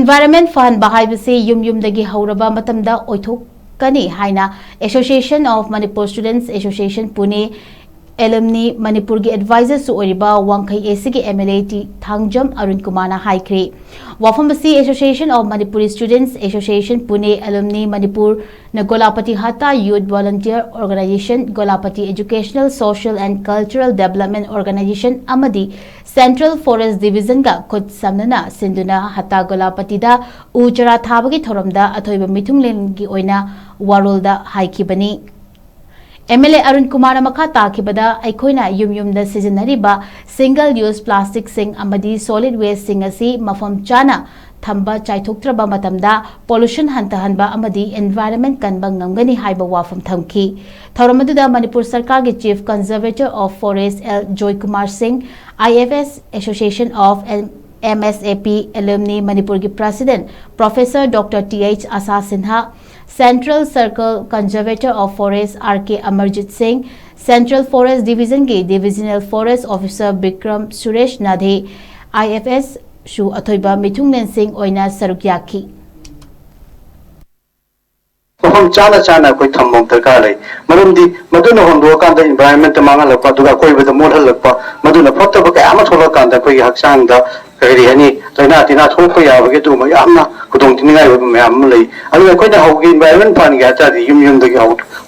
Environment Phahanba Haibasi Yumdagi Houraba Matamda Oithokkani Haina Association of Manipur Students Association PUNE ALUMNI Manipur gi advisors to OIRIBA WANGKHEI SG MLA THANGJAM ARUNKUMAR HAIKHRE Phahanba Association of Manipuri Students Association PUNE ALUMNI Manipur na Golapati Hata Youth Volunteer Organization Golapati Educational Social and Cultural Development Organization Amadi Central Forest Division ga khut samnana sinduna Hata Golapati da Ujara Thabagi Thoramda Athoiba Mithunglen gi oina warolda haikibani MLA ARUNKUMAR makha takibada aikoina yumda sizinariba single use plastic sing amadi solid waste sing asi mafam chana thamba chaithoktraba matamda pollution hantahanba amadi environment kanba ngamgani haiba wafam thamki thauramadu Manipur Sarkar gi Chief Conservator of Forest L Joy Kumar Singh IFS Association of MSAP Alumni Manipur gi President Professor Dr. TH Asa Sinha Central Circle Conservator of Forest RK Amarjit Singh, Central Forest Division के Divisional Forest Officer Bikram Suresh Nadhe, IFS Shu Athoiba Mithungnen Singh Oina Sarukyaki. हम चाना कोई थम्मों दरकार है मरुंदी मधुन होंदो कांदा environment मांगा लगपा दुगा कोई बद मोड़ लगपा मधुन फक्त बके आम थोड़ा कांदा कोई हक्सांग दा करी हनी लेना तिना थोड़ कोई आवगे तो मैं आमना कुदों तिनी गाय मैं आम लई अभी कोई ना होगी environment पानी गया चाहे यम दगी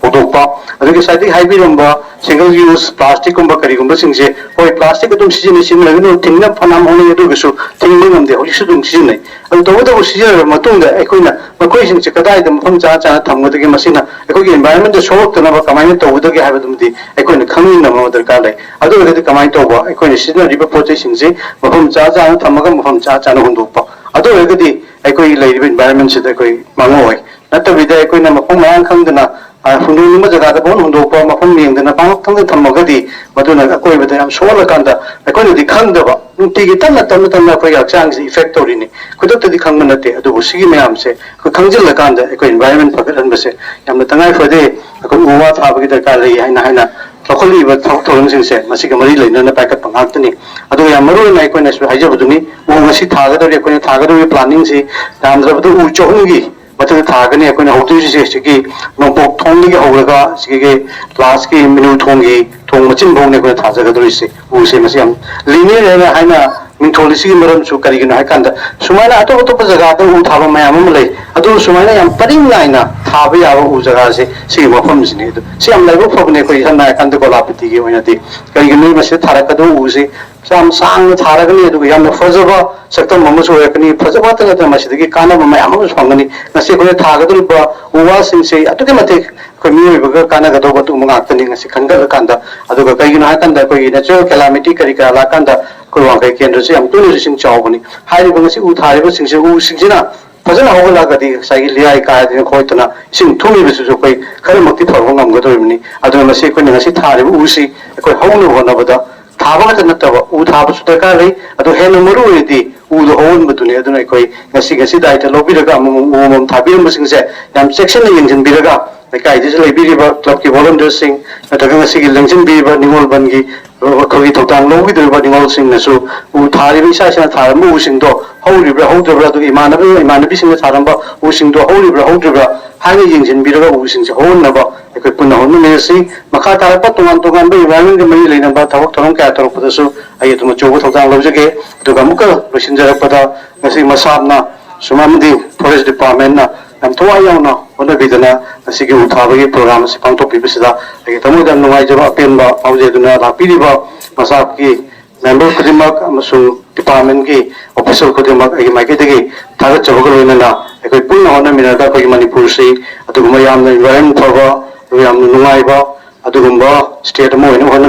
होदोपा अभी साइड हाईबी रंबा single use plastic कुंबा करी कुंबा सिंचे कोई plastic तो तुम सीजन सीजन लगे तो तिन्ना फनाम होने तो किसो तिन्ने हम दे होली से तुम सीजन नहीं अभी तो सीजन मतों दे कोई ना कोई सिंचे कदाई दम फम चाना थम्मो दगी मशीना कोई environment जो शोक तो ना कमाई तो वो दगी है तुम दी कोई ना खंगी ना मो दरकार है अदो वैसे कमाई तो हुआ कोई ना सीजन रिपर प्रोजेक्ट सिंचे मफम चाना थम्मगा मफम चाना होंदोपा अदो वैसे कोई लाइव environment से कोई मांगो है ना तो विद्या कोई ना मफम मांग खंगना फुंडूनी में जगह तो हुंदोपा मफम येंदना पांग थंग थम्मगदी मधुना कोई बदे हम सोल कांदा कोई नदी खंगदबा नुंतिगी तन्ना कोई हक्सांग से इफेक्ट तौरीनी खुदतदी खंग नते अदु सिगी मयाम से खंगजिल कांदा कोई एनवायरनमेंट फगरन बसे यामना तंगाई फदे कोई उवा थाबगी दरकार रही हाइना लखोलीब थौरंगसिंगसे मसिग मरी लेना पैकेट पंगातनी अदु याम मरो नाइ कोई नसु हाइजबदुनी उ मसि थागदरे कोई थागदरे प्लानिंग से तामद्रबदु उ चोहंगी मतलब थागने कोई होटल से की नोंपोक थोंगी के होगा के लास्ट की मेनू थोंगी थोंग मचिन भोंने कोई थाजगदुरी से उसे मसे हम लिनियर है हाइना मिंथोलिसी मरम सु करिगिन हाय कांदा सुमाइना अतो जगह तो उ थाबा मयाम म लई अदु सुमाइना याम परिंग लाइना थाबा याबा उ जगह से सी मफम सिने से हम लाइबो फबने कोई हना कांदा कोलापति के ओइनाति करिगिन मसे थारकदो उ से साम सांग थारगनी अदु याम फजबा सक्तम ममसु एकनी फजबा तंग मसिदगी काना मयाम म संगनी नसे कोई थागदुबा उवा सिंसे अतुके मते कोई मियोबगा काना गदो बतु मंगातनी ngasi खंगल कांदा अदुगा करिगिन हाय कांदा कोई नेचुरल कैलामिटी करि कला कांदा वांगखै केंद्र से हम तुनि सिंग चावबनी हारिबो ngasi उ थारिबो सिंसे उ सिंजिना फजन होगलागदी साइ लियाइ कायदिन खोइतना सिंग थुमि बिसु कोइ खरमक्ति फरहो ngमगदोइबनी अदु मसे कोइ ngasi थारिबो उसी कोइ हौनो होनबदा थाबा नतबा उ थाबसु दरकार लै अदु हेन मरु रेदी उ द होन बतुने अदुना कोइ ngasi दाइट लोबिरगा मम थाबिरम सिंसे याम section यंजन बिरगा kai dis lai biriba club ki volunteers sing nataga ngasi gi lengsin biriba ningol bangi khogi thotang lo bidriba ningol sing nasu u thari bi sa sa thar mu sing do houribra houdribra du imanabi sing tharam ba u sing do houribra houdribra hani yingsin biriba u sing se hon na ba ekoi punna hon me si makha tar pa tungan ba environment ge mai leina ba thawak thoram ka tor pa su ai tu ma chogo thotang lo jage du ga muka rosin jara pada ngasi masabna sumamdi forest department na am to ayawna ona bidana asigi uthabagi program se pangto pibisida agi tamuda nuwaijaba penba awjeduna lapiriba masap ki member kudimak amasung department ki official kudimak agi maiketegi thaga chabagalona ekoi punna hona minada koi manipur se aduguma yamna environment phaba yamna nuwaiba adugumba state mo ena hona